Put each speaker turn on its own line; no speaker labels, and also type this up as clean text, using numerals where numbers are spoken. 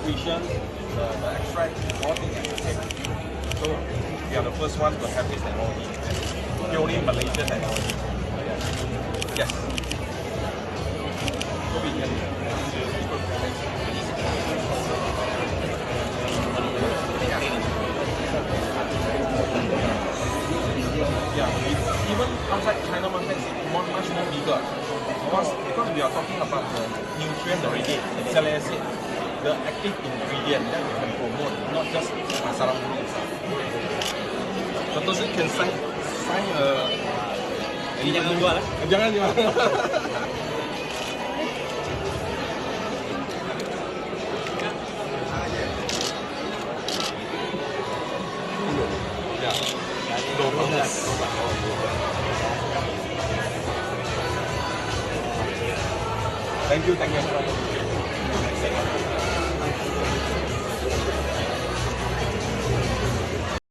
nutrition, the extract, all things are the same. So we are the first one to have this technology. Purely Malaysian technology. Yes. So we can even outside China market is much more bigger. Because we are talking about the nutrients already, salicylic acid, the active ingredient that we can promote, not just sarang bulu itself. Contoh you can sign
jangan jual lah.
Jangan jual. Thank you.